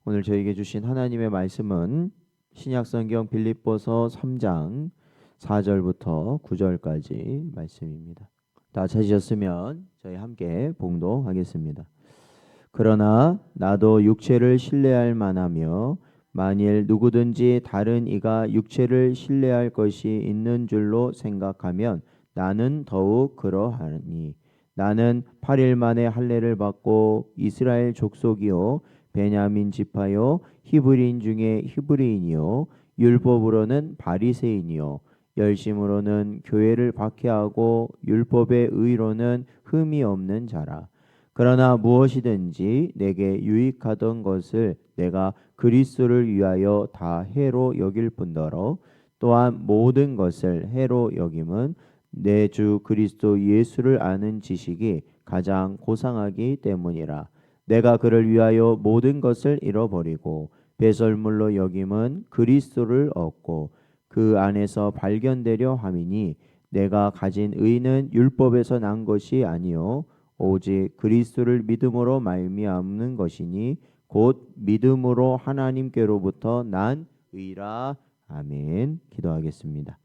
오늘 저에게 주신 하나님의 말씀은 신약성경 빌립보서 3장 4절부터 9절까지 말씀입니다. 다 찾으셨으면 저희 함께 봉독하겠습니다. 그러나 나도 육체를 신뢰할 만하며 만일 누구든지 다른 이가 육체를 신뢰할 것이 있는 줄로 생각하면 나는 더욱 그러하니 나는 8일 만에 할례를 받고 이스라엘 족속이요 베냐민 지파요 히브리인 중에 히브리인이요 율법으로는 바리새인이요 열심으로는 교회를 박해하고 율법의 의로는 흠이 없는 자라. 그러나 무엇이든지 내게 유익하던 것을 내가 그리스도를 위하여 다 해로 여길 뿐더러 또한 모든 것을 해로 여김은 내 주 그리스도 예수를 아는 지식이 가장 고상하기 때문이라. 내가 그를 위하여 모든 것을 잃어버리고 배설물로 여김은 그리스도를 얻고 그 안에서 발견되려 함이니 내가 가진 의는 율법에서 난 것이 아니요 오직 그리스도를 믿음으로 말미암는 것이니 곧 믿음으로 하나님께로부터 난 의라. 아멘. 기도하겠습니다.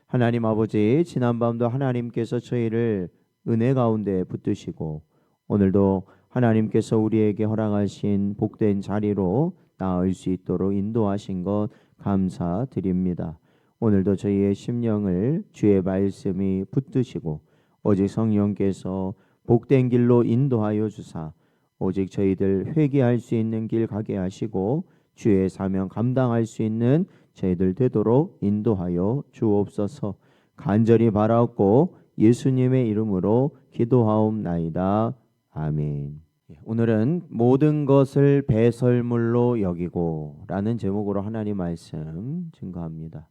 하나님 아버지, 지난밤도 하나님께서 저희를 은혜 가운데 붙드시고 오늘도 하나님께서 우리에게 허락하신 복된 자리로 나을 수 있도록 인도하신 것 감사드립니다. 오늘도 저희의 심령을 주의 말씀이 붙드시고 오직 성령께서 복된 길로 인도하여 주사 오직 저희들 회개할 수 있는 길 가게 하시고 주의 사명 감당할 수 있는 저희들 되도록 인도하여 주옵소서. 간절히 바라옵고 예수님의 이름으로 기도하옵나이다. 아멘. 오늘은 모든 것을 배설물로 여기고 라는 제목으로 하나님 말씀 증거합니다.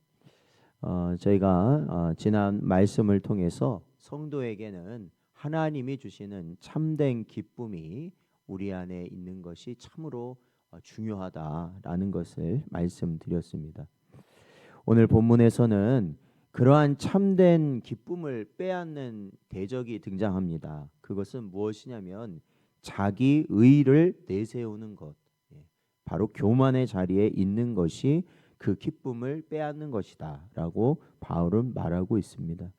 저희가 지난 말씀을 통해서 성도에게는 하나님이 주시는 참된 기쁨이 우리 안에 있는 것이 참으로 중요하다라는 것을 말씀드렸습니다. 오늘 본문에서는 그러한 참된 기쁨을 빼앗는 대적이 등장합니다. 그것은 무엇이냐면 자기 의를 내세우는 것, 바로 교만의 자리에 있는 것이 그 기쁨을 빼앗는 것이다 라고 바울은 말하고 있습니다.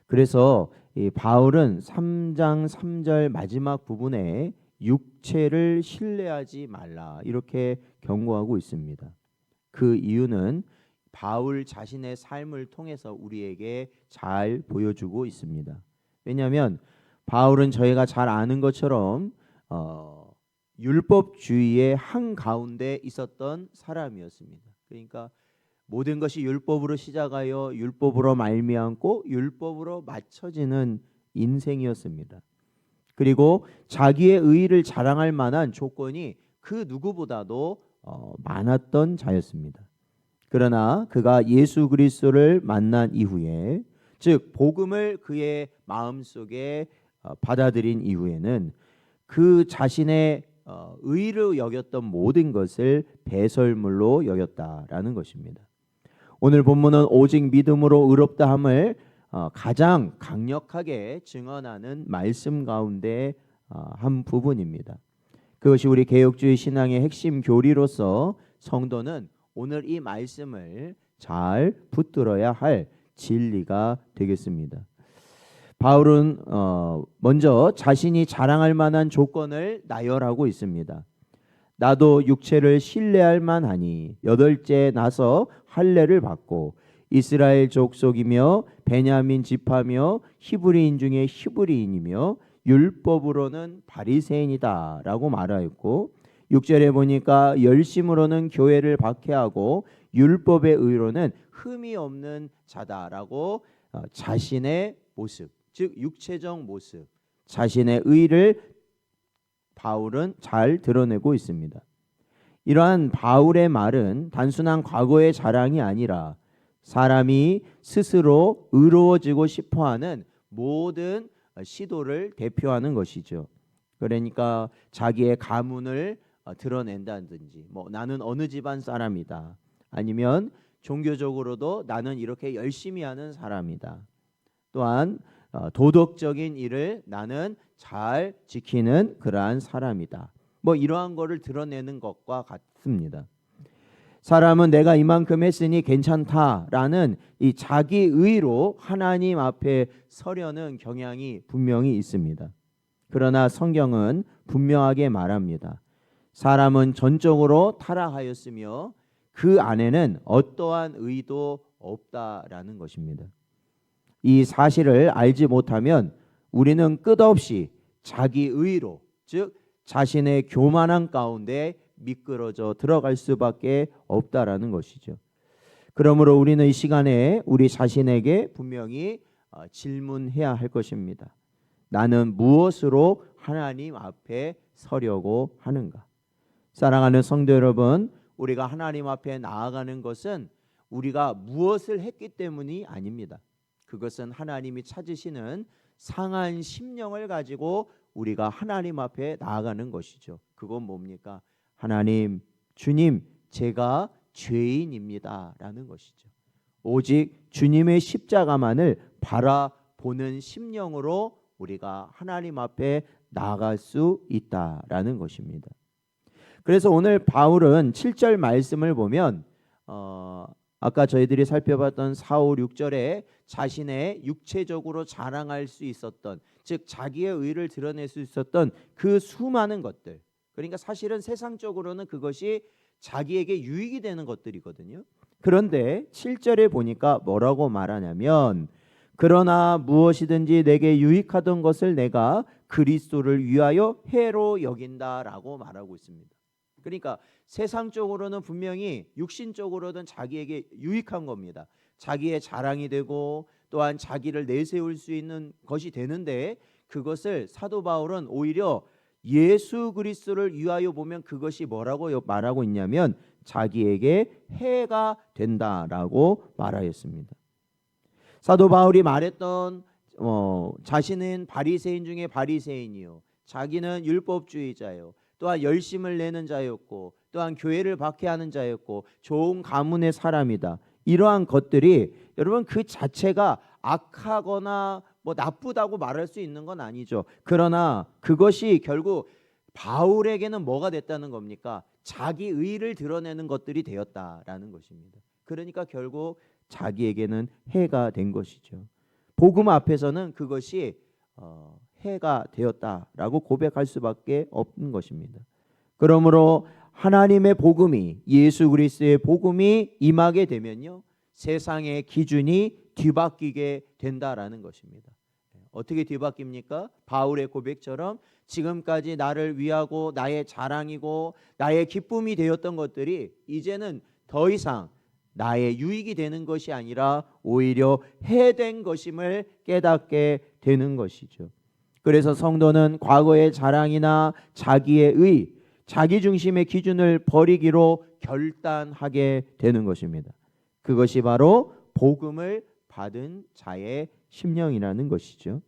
그래서 이 바울은 3장 3절 마지막 부분에 육체를 신뢰하지 말라 이렇게 경고하고 있습니다. 그 이유는 바울 자신의 삶을 통해서 우리에게 잘 보여주고 있습니다. 왜냐하면 바울은 저희가 잘 아는 것처럼 율법주의의 한가운데 있었던 사람이었습니다. 그러니까 모든 것이 율법으로 시작하여 율법으로 말미암고 율법으로 맞춰지는 인생이었습니다. 그리고 자기의 의의를 자랑할 만한 조건이 그 누구보다도 많았던 자였습니다. 그러나 그가 예수 그리스도를 만난 이후에, 즉 복음을 그의 마음속에 받아들인 이후에는 그 자신의 의로 여겼던 모든 것을 배설물로 여겼다라는 것입니다. 오늘 본문은 오직 믿음으로 의롭다함을 가장 강력하게 증언하는 말씀 가운데 한 부분입니다. 그것이 우리 개혁주의 신앙의 핵심 교리로서 성도는 오늘 이 말씀을 잘 붙들어야 할 진리가 되겠습니다. 바울은 먼저 자신이 자랑할 만한 조건을 나열하고 있습니다. 나도 육체를 신뢰할 만하니 여덟째 나서 할례를 받고 이스라엘 족속이며 베냐민 지파며 히브리인 중에 히브리인이며 율법으로는 바리새인이다 라고 말하였고 6절에 보니까 열심으로는 교회를 박해하고 율법의 의로는 흠이 없는 자다라고 자신의 모습, 즉 육체적 모습, 자신의 의를 바울은 잘 드러내고 있습니다. 이러한 바울의 말은 단순한 과거의 자랑이 아니라 사람이 스스로 의로워지고 싶어하는 모든 시도를 대표하는 것이죠. 그러니까 자기의 가문을 드러낸다든지 나는 어느 집안 사람이다. 아니면 종교적으로도 나는 이렇게 열심히 하는 사람이다. 또한 도덕적인 일을 나는 잘 지키는 그러한 사람이다. 뭐 이러한 거를 드러내는 것과 같습니다. 사람은 내가 이만큼 했으니 괜찮다라는 이 자기의로 하나님 앞에 서려는 경향이 분명히 있습니다. 그러나 성경은 분명하게 말합니다. 사람은 전적으로 타락하였으며 그 안에는 어떠한 의도 없다라는 것입니다. 이 사실을 알지 못하면 우리는 끝없이 자기의로, 즉 자신의 교만한 가운데 미끄러져 들어갈 수밖에 없다라는 것이죠. 그러므로 우리는 이 시간에 우리 자신에게 분명히 질문해야 할 것입니다. 나는 무엇으로 하나님 앞에 서려고 하는가? 사랑하는 성도 여러분, 우리가 하나님 앞에 나아가는 것은 우리가 무엇을 했기 때문이 아닙니다. 그것은 하나님이 찾으시는 상한 심령을 가지고 우리가 하나님 앞에 나아가는 것이죠. 그건 뭡니까? 하나님, 주님, 제가 죄인입니다 라는 것이죠. 오직 주님의 십자가만을 바라보는 심령으로 우리가 하나님 앞에 나아갈 수 있다라는 것입니다. 그래서 오늘 바울은 7절 말씀을 보면 아까 저희들이 살펴봤던 4, 5, 6절에 자신의 육체적으로 자랑할 수 있었던, 즉 자기의 의를 드러낼 수 있었던 그 수많은 것들, 그러니까 사실은 세상적으로는 그것이 자기에게 유익이 되는 것들이거든요. 그런데 7절에 보니까 뭐라고 말하냐면, 그러나 무엇이든지 내게 유익하던 것을 내가 그리스도를 위하여 해로 여긴다라고 말하고 있습니다. 그러니까 세상적으로는 분명히 육신적으로는 자기에게 유익한 겁니다. 자기의 자랑이 되고 또한 자기를 내세울 수 있는 것이 되는데, 그것을 사도 바울은 오히려 예수 그리스도를 위하여 보면 그것이 뭐라고 말하고 있냐면 자기에게 해가 된다라고 말하였습니다. 사도 바울이 말했던 자신은 바리새인 중에 바리새인이요, 자기는 율법주의자요, 또한 열심을 내는 자였고, 또한 교회를 박해하는 자였고, 좋은 가문의 사람이다. 이러한 것들이 여러분 그 자체가 악하거나 뭐 나쁘다고 말할 수 있는 건 아니죠. 그러나 그것이 결국 바울에게는 뭐가 됐다는 겁니까? 자기 의를 드러내는 것들이 되었다라는 것입니다. 그러니까 결국 자기에게는 해가 된 것이죠. 복음 앞에서는 그것이 해가 되었다라고 고백할 수밖에 없는 것입니다. 그러므로 하나님의 복음이, 예수 그리스도의 복음이 임하게 되면요, 세상의 기준이 뒤바뀌게 된다라는 것입니다. 어떻게 뒤바뀝니까? 바울의 고백처럼 지금까지 나를 위하고 나의 자랑이고 나의 기쁨이 되었던 것들이 이제는 더 이상 나의 유익이 되는 것이 아니라 오히려 해된 것임을 깨닫게 되는 것이죠. 그래서 성도는 과거의 자랑이나 자기의 의, 자기 중심의 기준을 버리기로 결단하게 되는 것입니다. 그것이 바로 복음을 받은 자의 심령이라는 것이죠.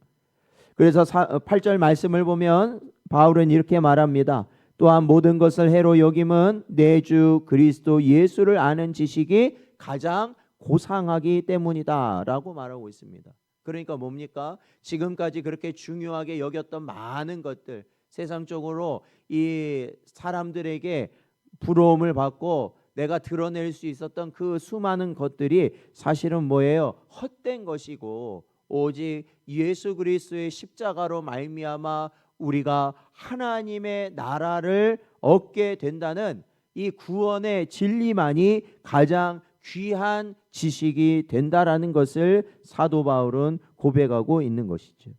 그래서 8절 말씀을 보면 바울은 이렇게 말합니다. 또한 모든 것을 해로 여김은 내 주 그리스도 예수를 아는 지식이 가장 고상하기 때문이다 라고 말하고 있습니다. 그러니까 뭡니까? 지금까지 그렇게 중요하게 여겼던 많은 것들, 세상적으로 이 사람들에게 부러움을 받고 내가 드러낼 수 있었던 그 수많은 것들이 사실은 뭐예요? 헛된 것이고, 오직 예수 그리스도의 십자가로 말미암아 우리가 하나님의 나라를 얻게 된다는 이 구원의 진리만이 가장 귀한 지식이 된다라는 것을 사도 바울은 고백하고 있는 것이죠.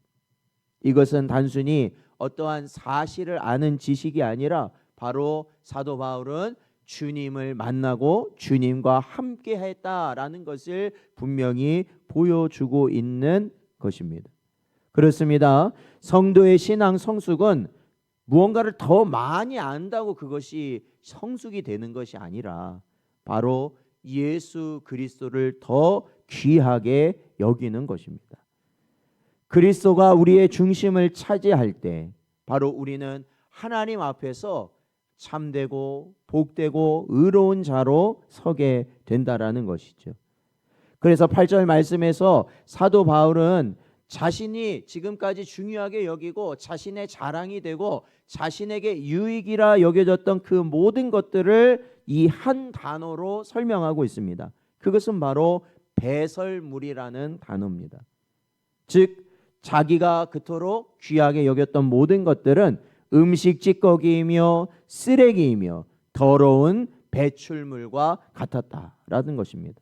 이것은 단순히 어떠한 사실을 아는 지식이 아니라 바로 사도 바울은 주님을 만나고 주님과 함께 했다라는 것을 분명히 보여주고 있는 것입니다. 그렇습니다. 성도의 신앙 성숙은 무언가를 더 많이 안다고 그것이 성숙이 되는 것이 아니라 바로 예수 그리스도를 더 귀하게 여기는 것입니다. 그리스도가 우리의 중심을 차지할 때 바로 우리는 하나님 앞에서 참되고 복되고 의로운 자로 서게 된다라는 것이죠. 그래서 8절 말씀에서 사도 바울은 자신이 지금까지 중요하게 여기고 자신의 자랑이 되고 자신에게 유익이라 여겨졌던 그 모든 것들을 이 한 단어로 설명하고 있습니다. 그것은 바로 배설물이라는 단어입니다. 즉 자기가 그토록 귀하게 여겼던 모든 것들은 음식 찌꺼기이며 쓰레기이며 더러운 배출물과 같았다라는 것입니다.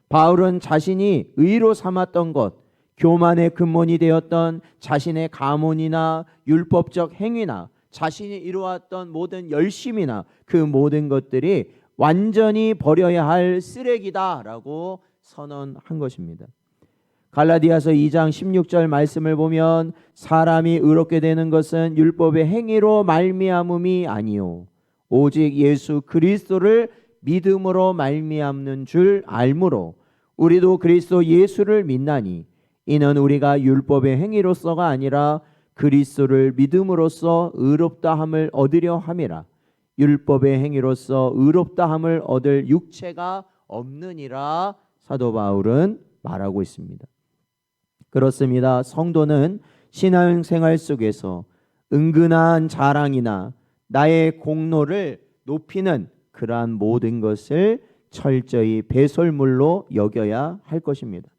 바울은 자신이 의로 삼았던 것, 교만의 근본이 되었던 자신의 가문이나 율법적 행위나 자신이 이루었던 모든 열심이나 그 모든 것들이 완전히 버려야 할 쓰레기다라고 선언한 것입니다. 갈라디아서 2장 16절 말씀을 보면 사람이 의롭게 되는 것은 율법의 행위로 말미암음이 아니요 오직 예수 그리스도를 믿음으로 말미암는 줄 알므로 우리도 그리스도 예수를 믿나니 이는 우리가 율법의 행위로서가 아니라 그리스도를 믿음으로써 의롭다함을 얻으려 함이라. 율법의 행위로서 의롭다함을 얻을 육체가 없느니라 사도 바울은 말하고 있습니다. 그렇습니다. 성도는 신앙생활 속에서 은근한 자랑이나 나의 공로를 높이는 그러한 모든 것을 철저히 배설물로 여겨야 할 것입니다.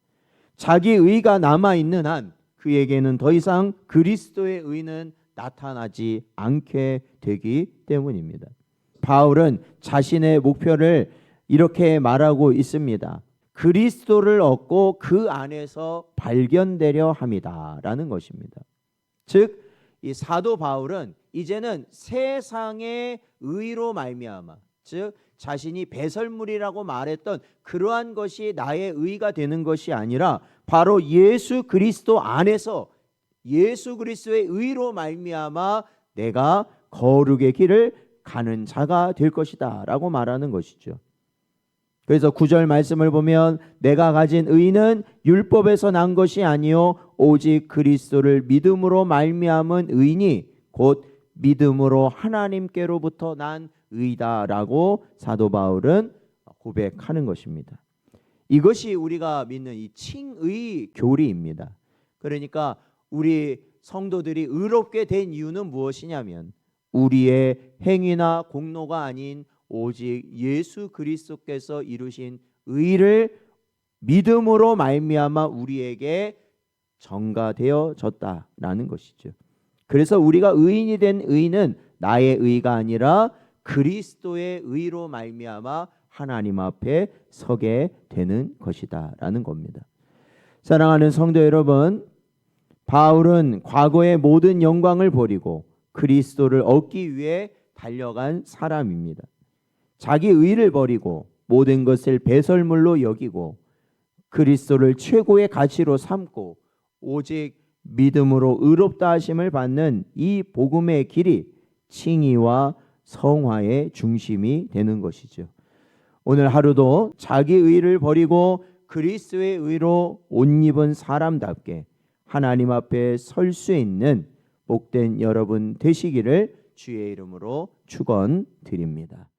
자기 의가 남아있는 한 그에게는 더 이상 그리스도의 의는 나타나지 않게 되기 때문입니다. 바울은 자신의 목표를 이렇게 말하고 있습니다. 그리스도를 얻고 그 안에서 발견되려 함이다라는 것입니다. 즉 이 사도 바울은 이제는 세상의 의로 말미암아 즉 자신이 배설물이라고 말했던 그러한 것이 나의 의가 되는 것이 아니라 바로 예수 그리스도 안에서 예수 그리스도의 의로 말미암아 내가 거룩의 길을 가는 자가 될 것이다 라고 말하는 것이죠. 그래서 9절 말씀을 보면 내가 가진 의는 율법에서 난 것이 아니요 오직 그리스도를 믿음으로 말미암은 의니 곧 믿음으로 하나님께로부터 난 의다라고 사도 바울은 고백하는 것입니다. 이것이 우리가 믿는 이 칭의 교리입니다. 그러니까 우리 성도들이 의롭게 된 이유는 무엇이냐면 우리의 행위나 공로가 아닌 오직 예수 그리스도께서 이루신 의를 믿음으로 말미암아 우리에게 전가되어졌다라는 것이죠. 그래서 우리가 의인이 된 의는 나의 의가 아니라 그리스도의 의로 말미암아 하나님 앞에 서게 되는 것이다라는 겁니다. 사랑하는 성도 여러분, 바울은 과거의 모든 영광을 버리고 그리스도를 얻기 위해 달려간 사람입니다. 자기 의를 버리고 모든 것을 배설물로 여기고 그리스도를 최고의 가치로 삼고 오직 믿음으로 의롭다 하심을 받는 이 복음의 길이 칭의와 성화의 중심이 되는 것이죠. 오늘 하루도 자기 의를 버리고 그리스도의 의로 옷 입은 사람답게 하나님 앞에 설 수 있는 복된 여러분 되시기를 주의 이름으로 축원드립니다.